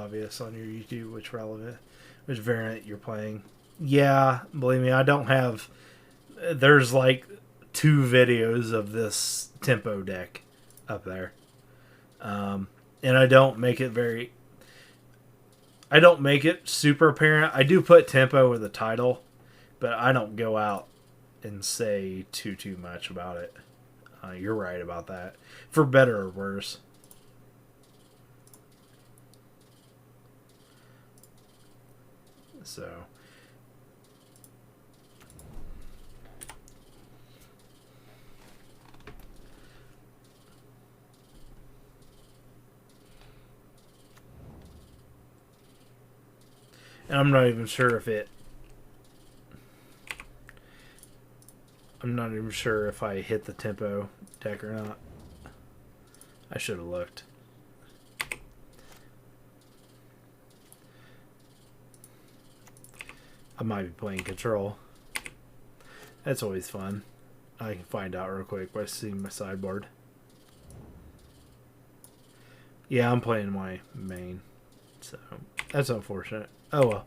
obvious on your YouTube which variant you're playing. Yeah, believe me, I don't have. There's like 2 videos of this tempo deck up there, and I don't make it very. I don't make it super apparent. I do put tempo with the title, but I don't go out and say too much about it. You're right about that, for better or worse. So. And I'm not even sure if it. I'm not even sure if I hit the tempo deck or not. I should have looked. I might be playing control. That's always fun. I can find out real quick by seeing my sideboard. Yeah, I'm playing my main. So, that's unfortunate. Oh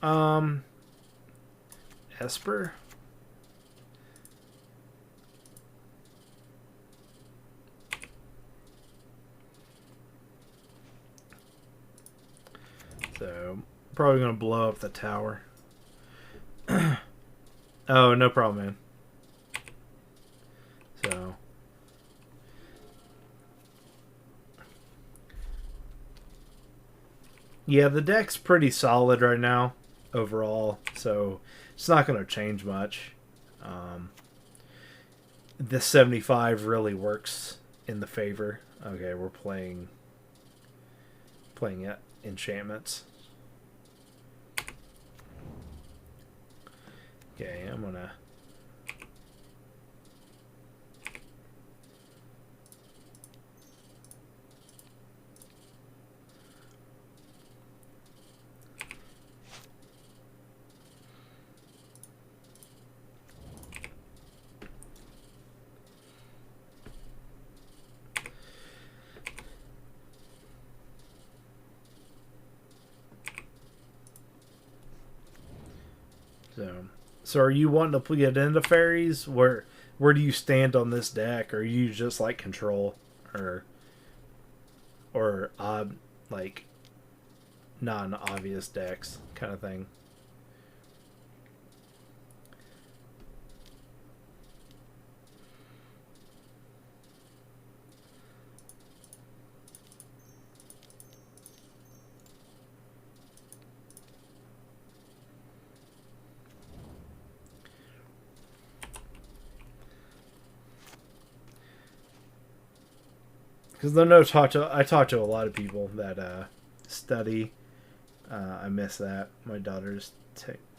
well. Esper? So, probably going to blow up the tower. Oh, no problem, man. So. Yeah, the deck's pretty solid right now, overall. So, it's not going to change much. The 75 really works in the favor. Okay, we're playing enchantments. Okay, I'm gonna. So are you wanting to get into Faeries? Where do you stand on this deck? Or are you just like control or odd, like non-obvious decks kind of thing? Because I talk to a lot of people that study. I miss that. My daughter's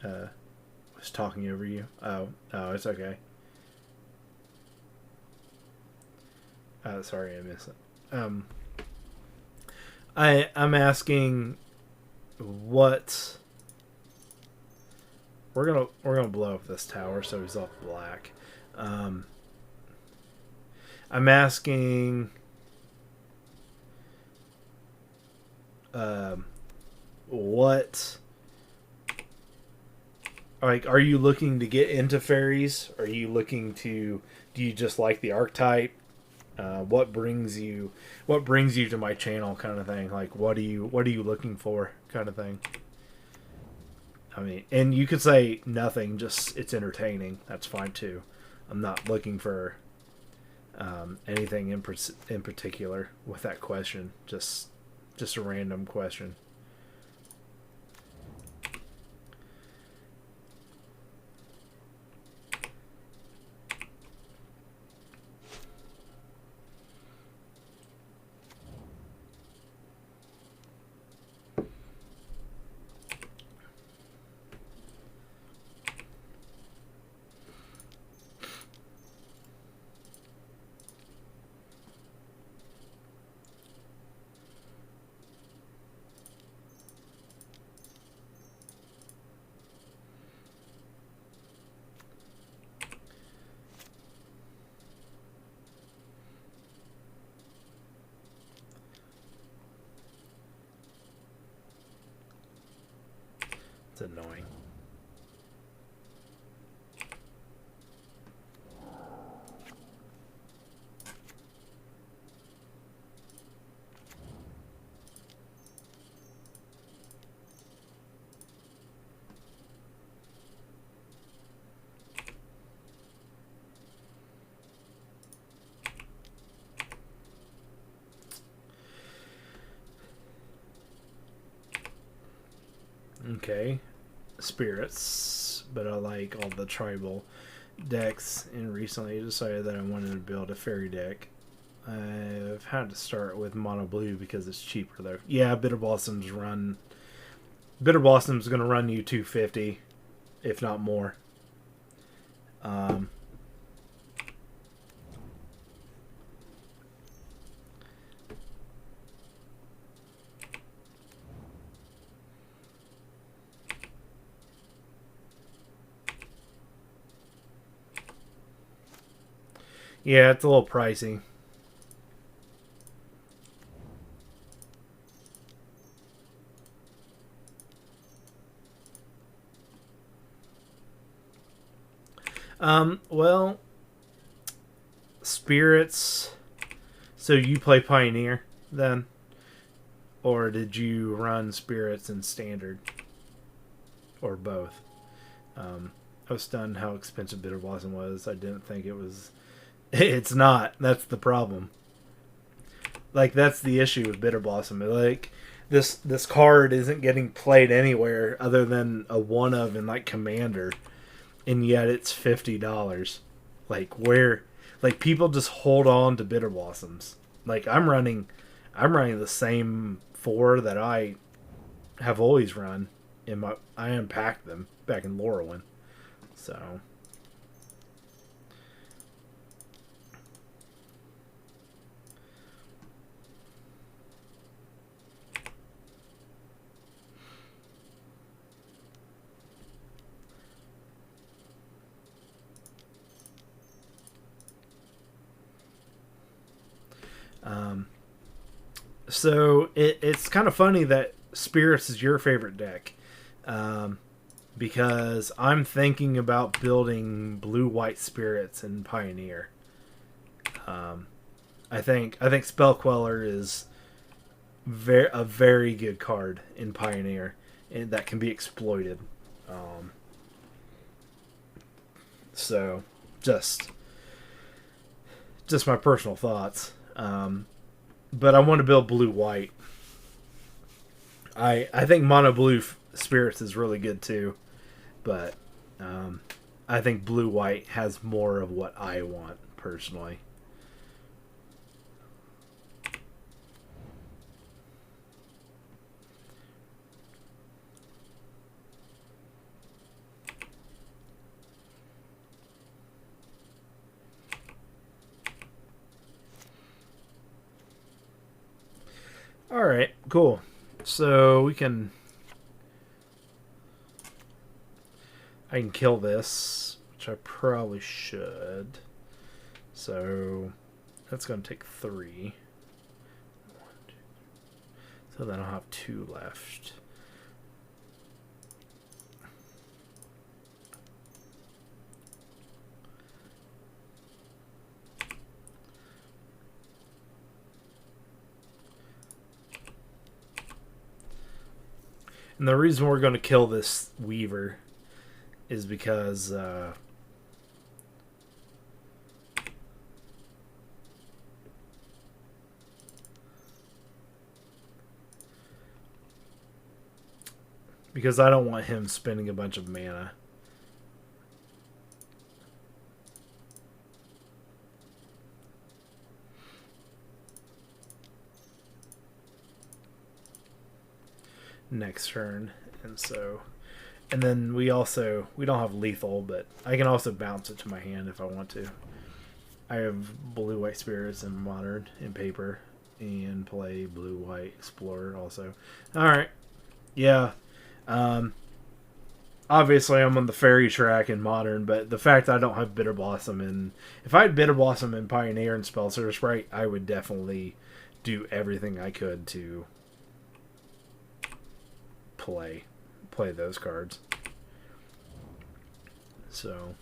was talking over you. Oh, it's okay. Sorry, I missed it. I'm asking what we're gonna blow up this tower so he's off black. I'm asking what, like, are you looking to get into Faeries? Are you looking to, do you just like the archetype? What brings you to my channel, kind of thing? Like, what are you looking for, kind of thing? I mean, and you could say nothing, just it's entertaining. That's fine too. I'm not looking for anything in particular with that question. Just a random question. It's annoying. Okay, spirits, but I like all the tribal decks, and recently decided that I wanted to build a fairy deck. I've had to start with mono blue because it's cheaper though. Yeah, Bitter Blossom's going to run you 250, if not more. Yeah, it's a little pricey. Well, spirits. So you play Pioneer then? Or did you run spirits in standard? Or both? I was stunned how expensive Bitter Blossom was. I didn't think it was. It's not. That's the problem. Like, that's the issue with Bitter Blossom. Like, this card isn't getting played anywhere other than a one of in like Commander, and yet it's $50. Like, where? Like, people just hold on to Bitter Blossoms. Like, I'm running the same 4 that I have always run. I unpacked them back in Lorwyn. So. So it's kind of funny that Spirits is your favorite deck, because I'm thinking about building blue-white Spirits in Pioneer. I think Spell Queller is a very good card in Pioneer, and that can be exploited. So just my personal thoughts. But I want to build blue-white. I think mono blue Spirits is really good too, but I think blue-white has more of what I want personally. Alright, cool. So I can kill this, which I probably should. So that's going to take 3. So then I'll have 2 left. And the reason we're going to kill this Weaver is because I don't want him spending a bunch of mana. Next turn, and then we don't have lethal, but I can also bounce it to my hand if I want to. I have blue-white Spirits in Modern in paper, and play blue-white Explorer also. Alright. Yeah. Obviously I'm on the Faerie track in Modern, but the fact I don't have Bitter Blossom if I had Bitter Blossom in Pioneer and Spellsearch Sprite, I would definitely do everything I could to play play those cards. So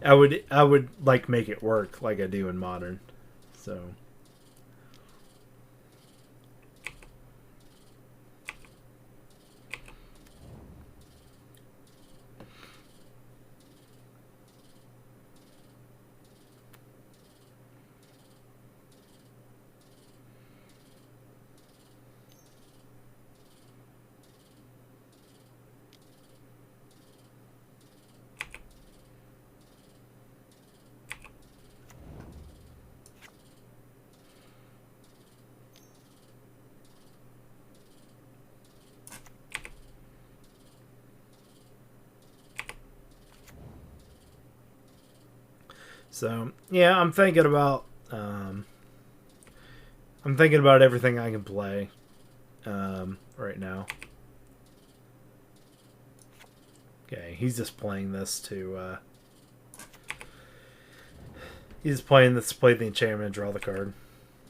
I would like make it work like I do in Modern. So yeah, I'm thinking about everything I can play right now. Okay, he's just playing this to he's playing this to play the enchantment and draw the card.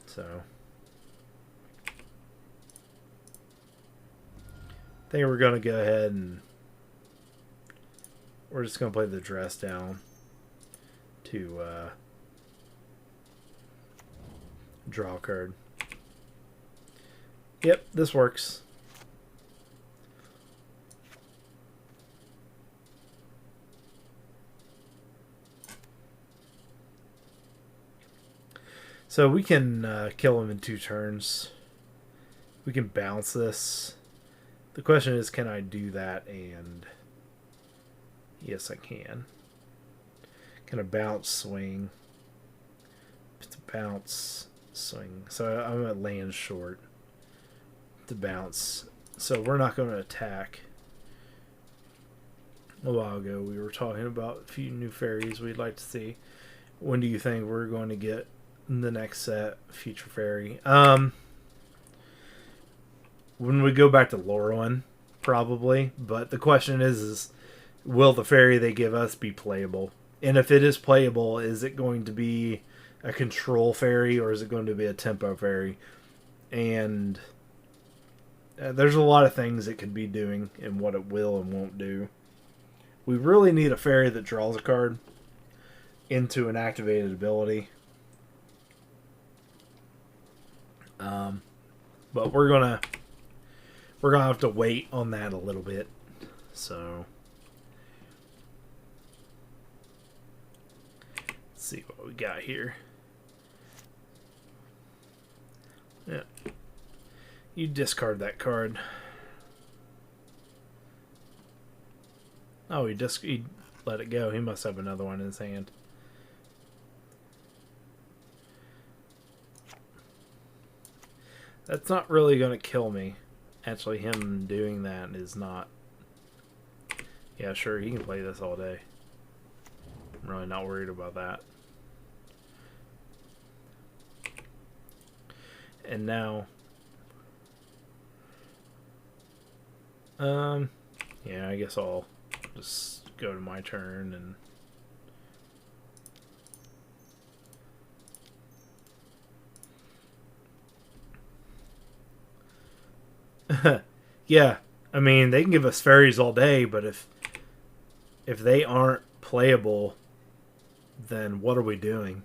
So I think we're gonna go ahead and we're just gonna play the dress down to draw a card. Yep, this works. So we can kill him in 2 turns. We can bounce this. The question is, can I do that? And yes, I can. Can I bounce, swing? It's a bounce, swing. So I'm going to land short to bounce. So we're not going to attack. A while ago, we were talking about a few new fairies we'd like to see. When do you think we're going to get the next set, Future Fairy? When we go back to Lorwyn, probably. But the question is will the fairy they give us be playable? And if it is playable, is it going to be a control fairy or is it going to be a tempo fairy? And there's a lot of things it could be doing and what it will and won't do. We really need a fairy that draws a card into an activated ability. But we're gonna have to wait on that a little bit. So let's see what we got here. Yeah, you discard that card. Oh, he let it go. He must have another one in his hand. That's not really going to kill me. Actually, him doing that is not... Yeah, sure, he can play this all day. I'm really not worried about that. And now... yeah, I guess I'll just go to my turn and... Yeah, I mean, they can give us fairies all day, but if they aren't playable, then what are we doing?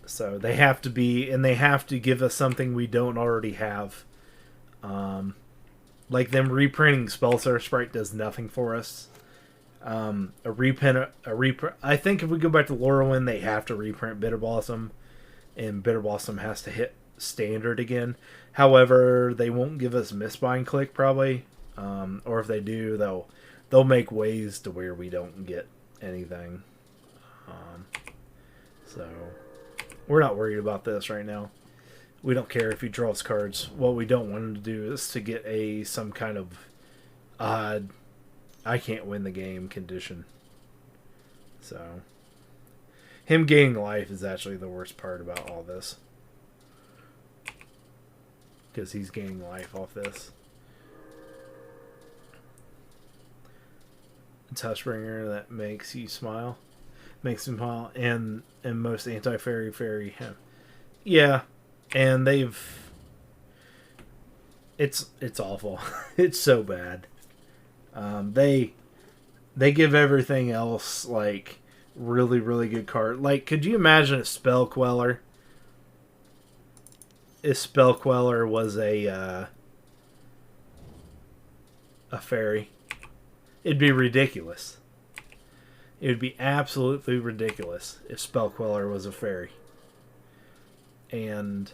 So they have to be, and they have to give us something we don't already have. Like them reprinting Spellstar Sprite does nothing for us. A reprint. I think if we go back to Lorwyn, they have to reprint Bitter Blossom, and Bitter Blossom has to hit standard again. However, they won't give us Mistbind Click probably, or if they do, they'll make ways to where we don't get anything. So we're not worried about this right now. We don't care if he draws cards. What we don't want him to do is to get some kind of odd I can't win the game condition. So him gaining life is actually the worst part about all this, because he's gaining life off this. Touchbringer that makes you smile. Makes him smile. And most anti-fairy fairy have. Yeah. And they've... It's awful. It's so bad. They give everything else like really really good card. Like, could you imagine a spell queller? If spell queller was a fairy, it'd be ridiculous. It would be absolutely ridiculous if spell queller was a fairy. And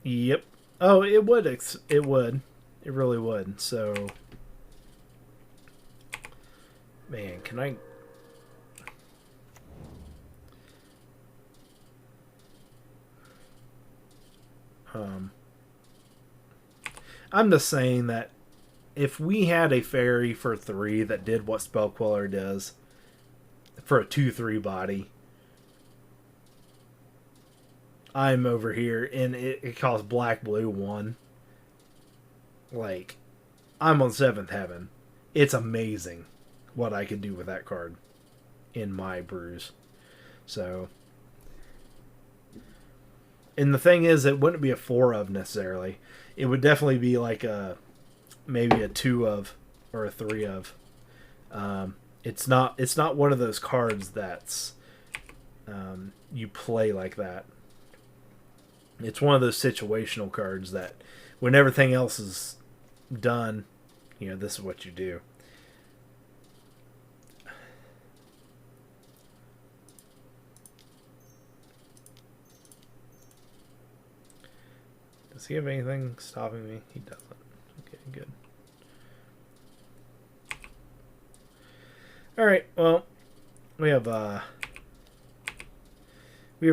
yep. Oh, it would. It would. It really would. So, man, can I? I'm just saying that if we had a fairy for 3 that did what spell queller does for a 2/3 body, I'm over here and it costs black blue 1. Like, I'm on 7th heaven. It's amazing what I could do with that card in my brews. So, and the thing is, it wouldn't be a 4 of necessarily. It would definitely be like maybe a 2 of or a 3 of. It's not one of those cards that's you play like that. It's one of those situational cards that when everything else is done, this is what you do. Does he have anything stopping me? He doesn't. Okay, good. Alright, well, we have a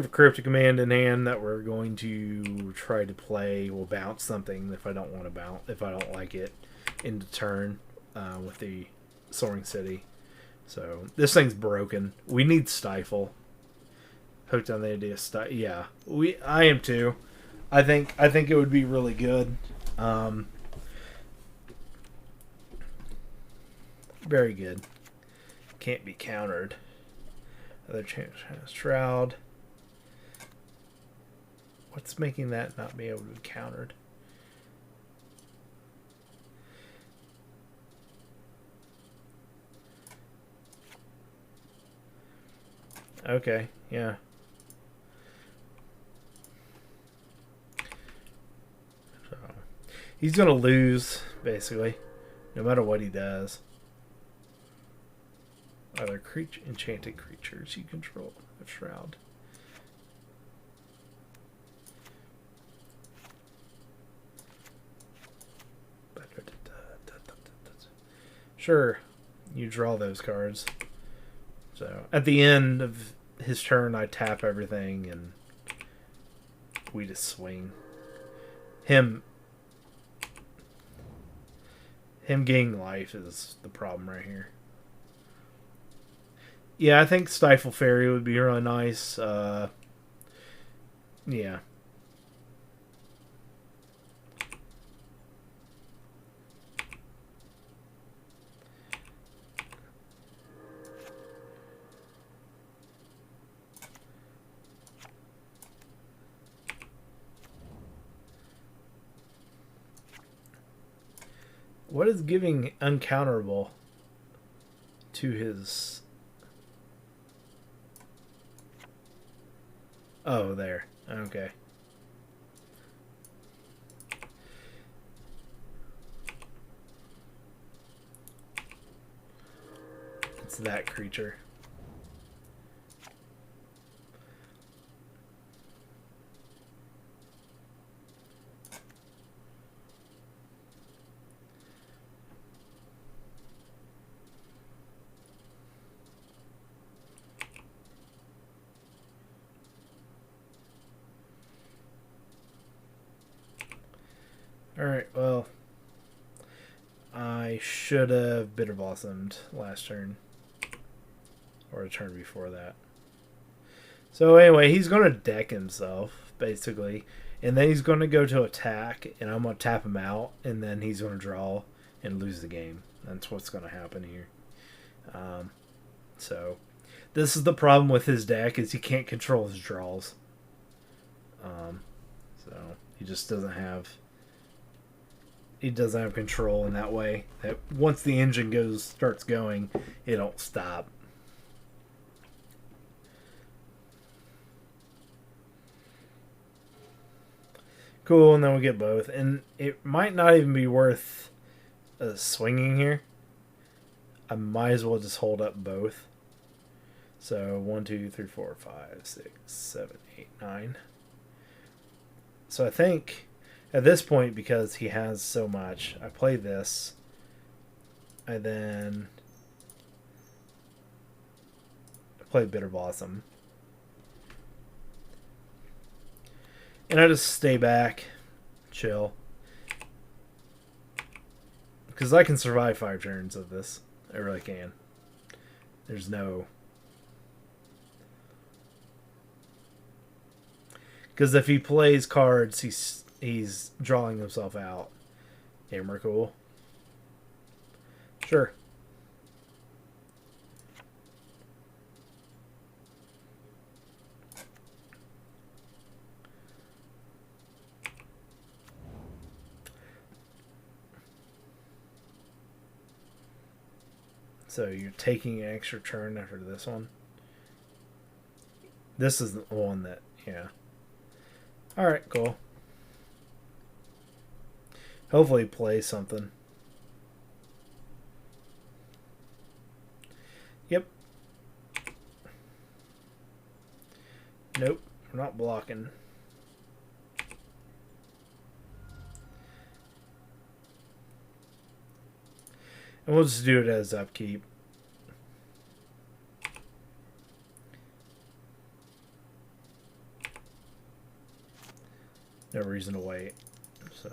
cryptic command in hand that we're going to try to play. We'll bounce something if I don't want to bounce, if I don't like it, into turn with the Soaring City. So this thing's broken. We need Stifle. Hooked on the idea of Stifle. Yeah, I am too. I think it would be really good. Very good. Can't be countered. Other chance Shroud. What's making that not be able to be countered? Okay, yeah. So, he's going to lose, basically, no matter what he does. Other enchanted creatures you control have Shroud. Sure, you draw those cards. So at the end of his turn, I tap everything and we just swing. Him gaining life is the problem right here. Yeah, I think Stifle Fairy would be really nice. Yeah. What is giving uncounterable to his... Oh, there. Okay. It's that creature. Alright, well, I should have Bitter Blossomed last turn. Or a turn before that. So anyway, he's going to deck himself, basically. And then he's going to go to attack, and I'm going to tap him out, and then he's going to draw and lose the game. That's what's going to happen here. So this is the problem with his deck, is he can't control his draws. So he just doesn't have... He doesn't have control in that way. That once the engine starts going, it don't stop. Cool, and then we get both. And it might not even be worth swinging here. I might as well just hold up both. So 1, 2, 3, 4, 5, 6, 7, 8, 9. So I think at this point, because he has so much, I play this. I then play Bitter Blossom. And I just stay back, chill. Because I can survive 5 turns of this. I really can. There's no... Because if he plays cards, he's drawing himself out. Hammer, cool. Sure. So you're taking an extra turn after this one. This is the one that, yeah. Alright, cool. Hopefully play something. Yep. Nope, we're not blocking. And we'll just do it as upkeep. No reason to wait. So...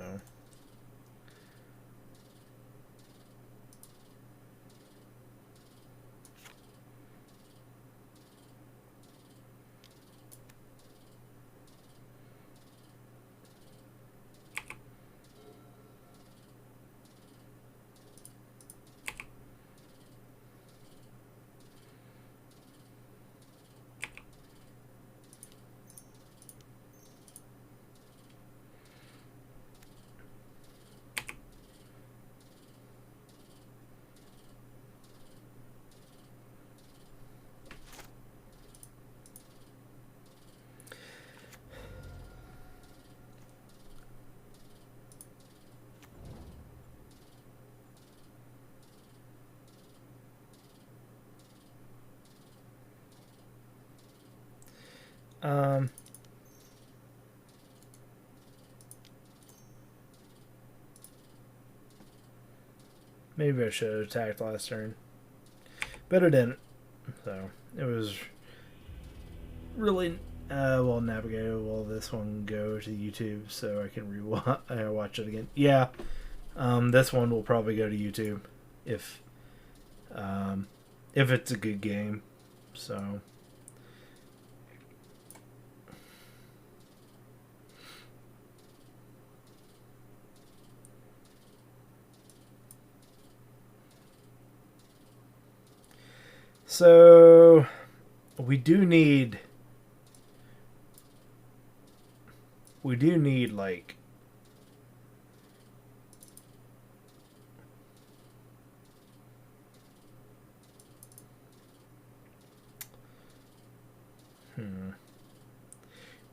maybe I should have attacked last turn. But I didn't. So, it was really well navigated. Will this one go to YouTube so I can watch it again? Yeah. This one will probably go to YouTube if it's a good game. So... So, we do need like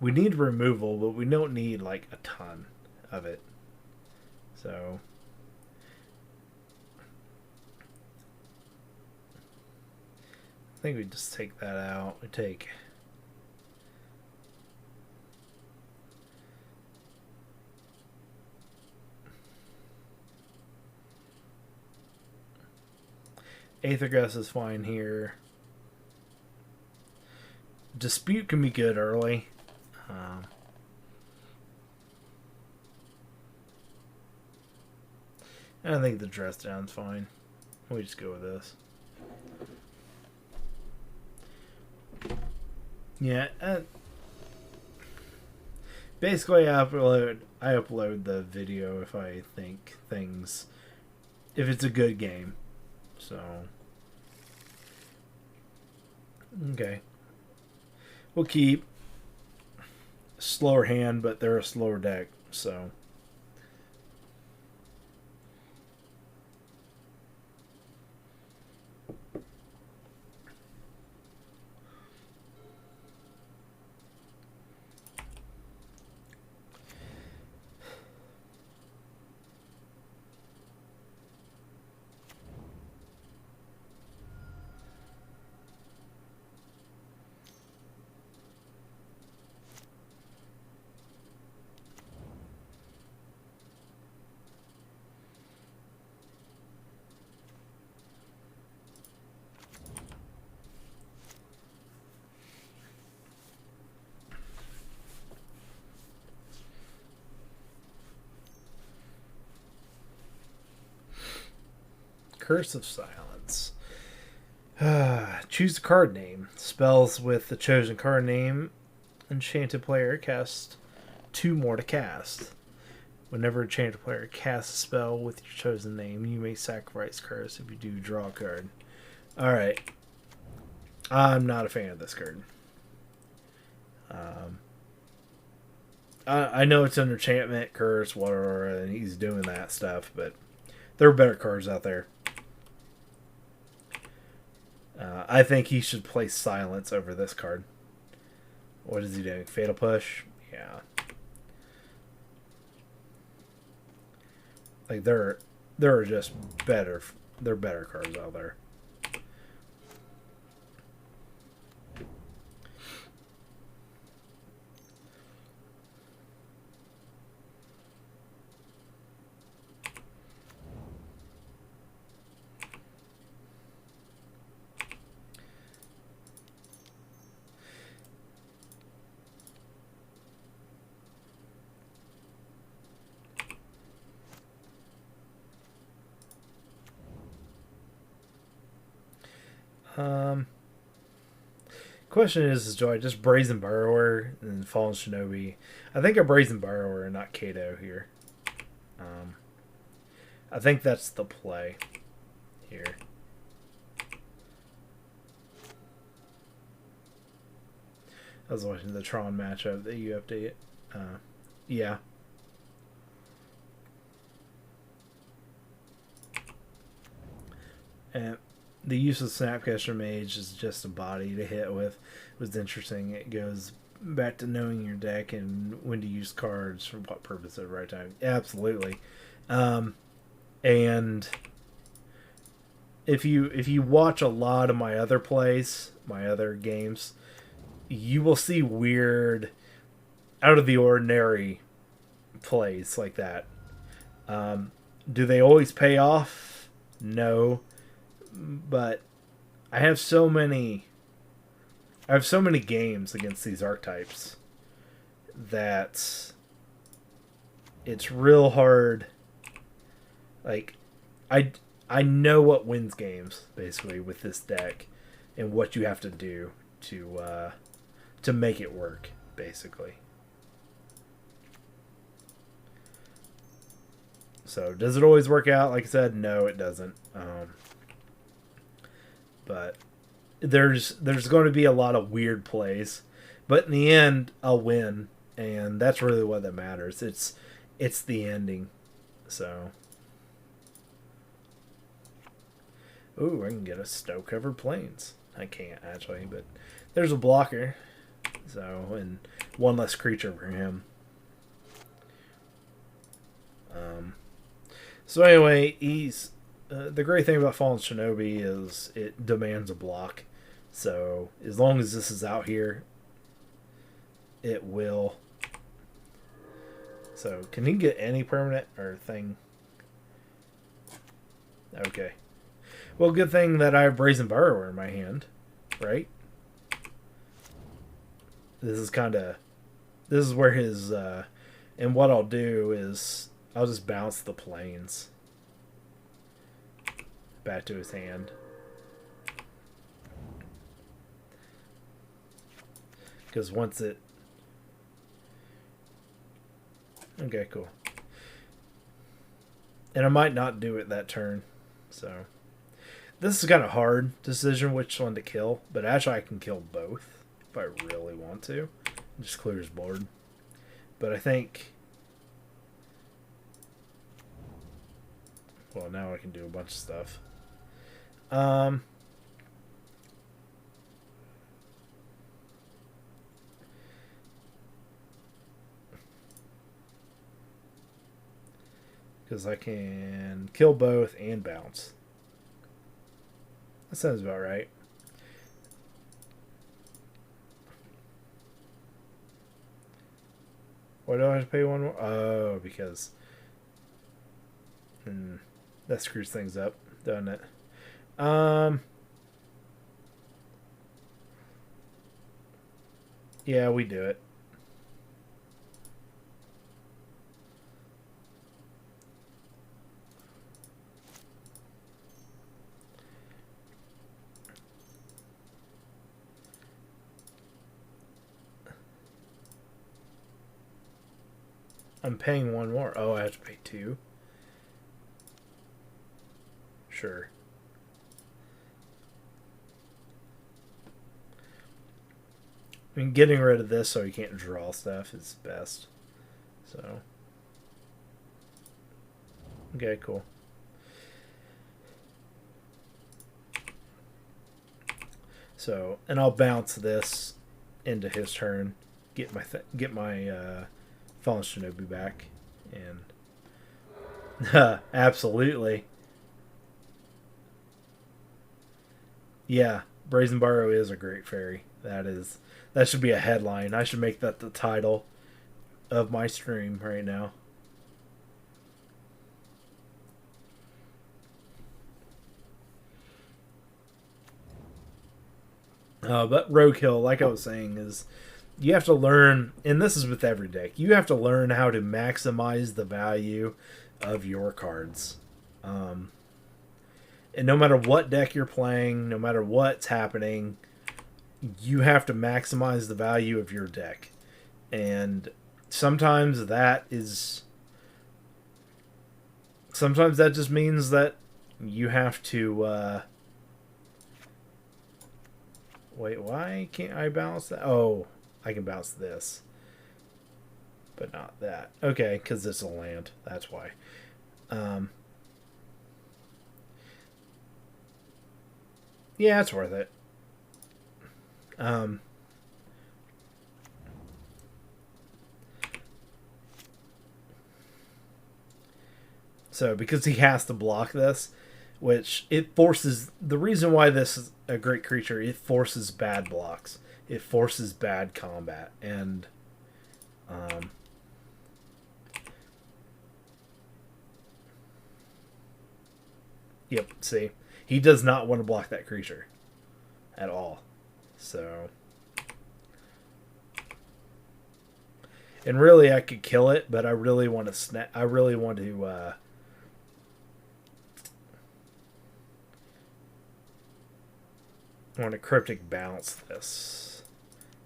we need removal, but we don't need like a ton of it. So I think we just take that out. We take Aethergust is fine here. Dispute can be good early. I think the dress down's fine. We just go with this. Yeah. Basically, I upload the video if I think things, if it's a good game. So okay, we'll keep slower hand, but they're a slower deck. So Curse of Silence. Choose a card name. Spells with the chosen card name. Enchanted player casts 2 more to cast. Whenever a enchanted player casts a spell with your chosen name, you may sacrifice curse. If you do, draw a card. Alright. I'm not a fan of this card. I know it's under enchantment, curse, whatever, and he's doing that stuff, but there are better cards out there. I think he should play Silence over this card. What is he doing? Fatal Push? Yeah. Like there are just better cards out there. Question is do I just Brazen Burrower and Fallen Shinobi? I think I Brazen Burrower and not Kato here. I think that's the play here. I was watching the Tron matchup that you update. Yeah. And the use of Snapcaster Mage is just a body to hit with. It was interesting. It goes back to knowing your deck and when to use cards for what purpose at the right time. Absolutely. And if you watch a lot of my other plays, my other games, you will see weird, out of the ordinary plays like that. Do they always pay off? No. But I have so many games against these archetypes that it's real hard. Like I know what wins games basically with this deck and what you have to do to make it work basically. So does it always work out? Like I said, no, it doesn't. But there's going to be a lot of weird plays, but in the end, I'll win, and that's really what that matters. It's the ending. So, ooh, I can get a snow-covered plains. I can't actually, but there's a blocker. So, and one less creature for him. So anyway, he's. The great thing about Fallen Shinobi is it demands a block. So as long as this is out here, it will. So can he get any permanent or thing? Okay. Well, good thing that I have Brazen Burrower in my hand, right? This is where his and what I'll do is I'll just bounce the plains back to his hand. Because once it... Okay, cool. And I might not do it that turn. So this is kind of hard decision which one to kill. But actually I can kill both if I really want to. It just clears board. But I think... Well, now I can do a bunch of stuff. Because I can kill both and bounce. That sounds about right. Why do I have to pay one more? Oh, because... that screws things up, doesn't it? Yeah, we do it. I'm paying one more. Oh, I have to pay two? Sure. I mean, getting rid of this so you can't draw stuff is best. So. Okay, cool. So, and I'll bounce this into his turn. Get my Fallen Shinobi back, and absolutely, yeah. Brazen Borrow is a great fairy. That should be a headline. I should make that the title of my stream right now. But Roadkill, like I was saying, is you have to learn, and this is with every deck, you have to learn how to maximize the value of your cards. And no matter what deck you're playing, no matter what's happening, you have to maximize the value of your deck. And sometimes that just means that you have to... Wait, why can't I bounce that? Oh, I can bounce this. But not that. Okay, because it's a land. That's why. Yeah, it's worth it. So, because he has to block this, which it forces... The reason why this is a great creature, it forces bad blocks. It forces bad combat. And... Yep, see? He does not want to block that creature. At all. So... And really, I could kill it, but I really want to I really want to... I want to Cryptic bounce this.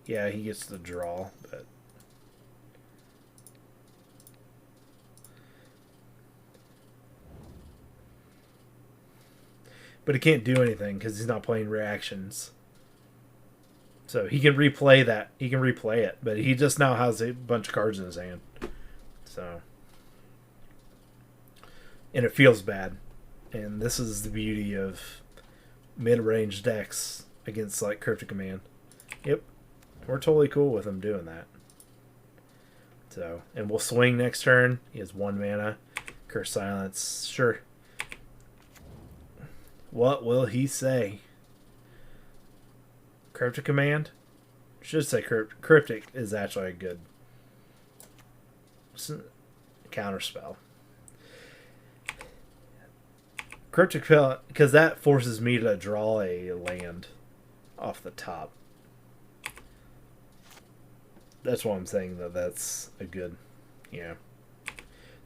Yeah, he gets the draw, but... But he can't do anything because he's not playing reactions. So he can replay that. He can replay it, but he just now has a bunch of cards in his hand. So... And it feels bad. And this is the beauty of mid-range decks against like Cryptic Command. Yep. We're totally cool with him doing that. So, and we'll swing next turn. He has 1 mana. Curse Silence. Sure. What will he say? Cryptic Command? Should say Cryptic is actually a good counterspell. Cryptic Spell, because that forces me to draw a land off the top. That's why I'm saying that's a good, yeah.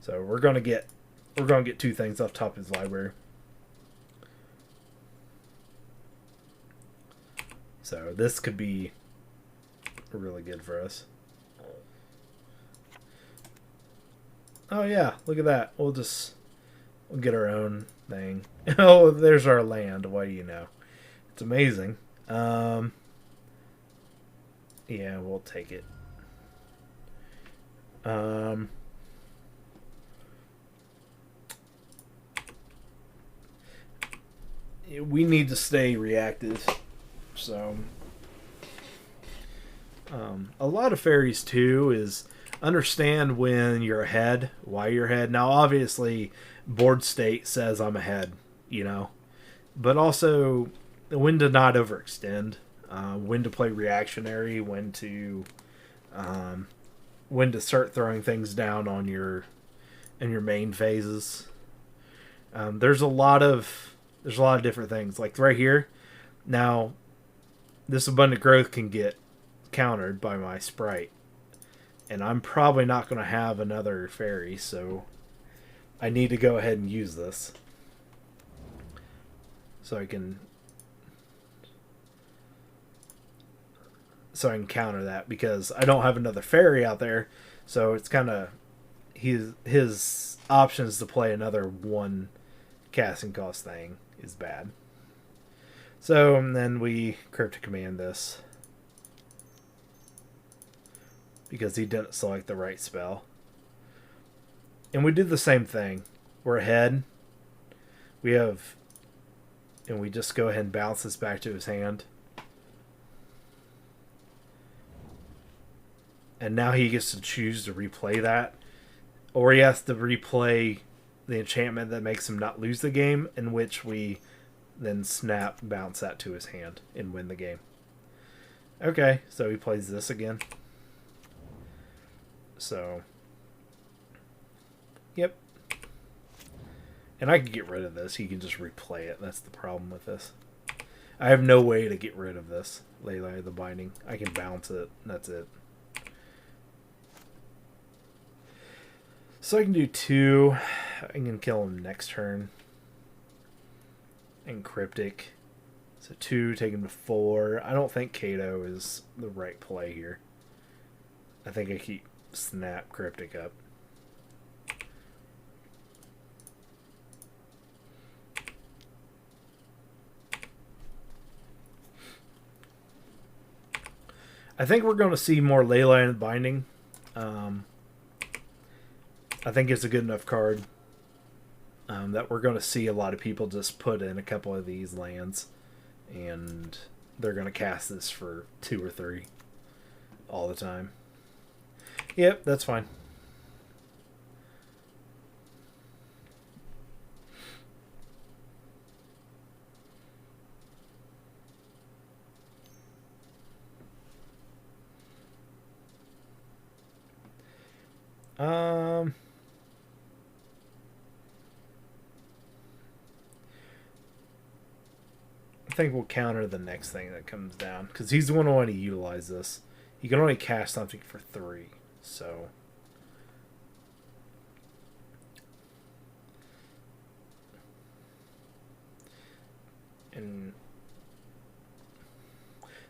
So we're gonna get 2 things off top of his library. So this could be really good for us. Oh yeah, look at that. We'll get our own thing. Oh, there's our land. What do you know? It's amazing. Yeah, we'll take it. We need to stay reactive. So, a lot of Faeries too is understand when you're ahead, why you're ahead. Now, obviously, board state says I'm ahead, you know, but also when to not overextend, when to play reactionary, when to start throwing things down on your main phases. There's a lot of different things. Like right here, now this abundant growth can get countered by my sprite, and I'm probably not going to have another Faerie, so I need to go ahead and use this so I can counter that, because I don't have another Faerie out there, so it's kind of his options to play another one casting cost thing is bad. So and then we cryptic command this because he didn't select the right spell. And we did the same thing. We're ahead. And we just go ahead and bounce this back to his hand. And now he gets to choose to replay that. Or he has to replay the enchantment that makes him not lose the game, in which we then bounce that to his hand and win the game. Okay, so he plays this again. So, yep. And I can get rid of this. He can just replay it. That's the problem with this. I have no way to get rid of this Leyline of the Binding. I can bounce it. That's it. So I can do 2. I can kill him next turn. And Cryptic. So 2, take him to 4. I don't think GOTO is the right play here. I think I keep Snap Cryptic up. I think we're going to see more Leyline of the Binding. I think it's a good enough card that we're going to see a lot of people just put in a couple of these lands, and they're going to cast this for 2 or 3 all the time. Yep, that's fine. I think we'll counter the next thing that comes down, because he's the one who want to utilize this. He can only cast something for 3, so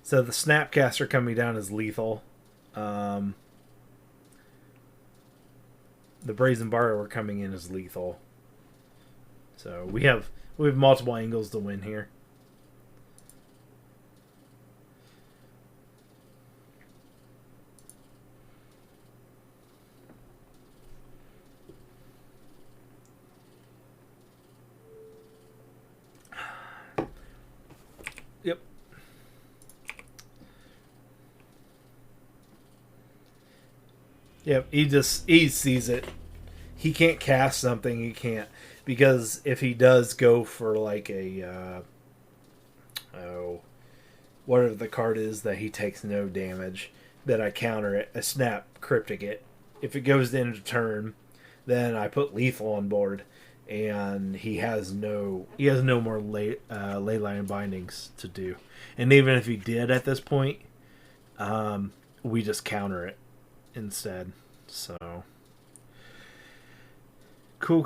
so the Snapcaster coming down is lethal. The Brazen Borrower coming in is lethal. So we have multiple angles to win here. Yep. Yep, he sees it. He can't cast something, he can't, because if he does go for like a whatever the card is that he takes no damage, then I counter it, I snap Cryptic it. If it goes to end of turn, then I put lethal on board, and he has no more Leyline bindings to do. And even if he did at this point, we just counter it instead. So cool.